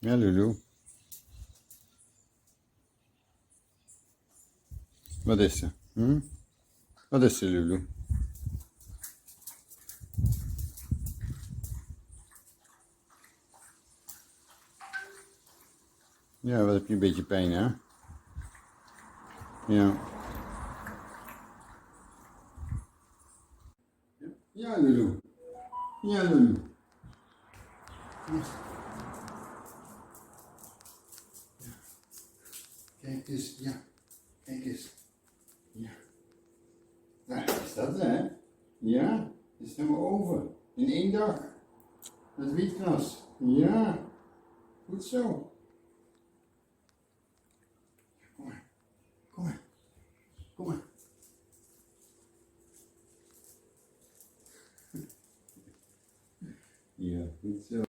Ja, Lulu. Wat is er? Hm? Wat is er, Lulu? Ja, wat heb je een beetje pijn, hè? Ja. Ja, Lulu. Ja, Lulu. Kijk eens, ja. Kijk eens. Ja. Daar is dat, hè? Ja, is helemaal over. In 1 dag. Het wietgras. Ja. Goed zo. Kom maar. Kom maar. Kom maar. Ja, goed zo.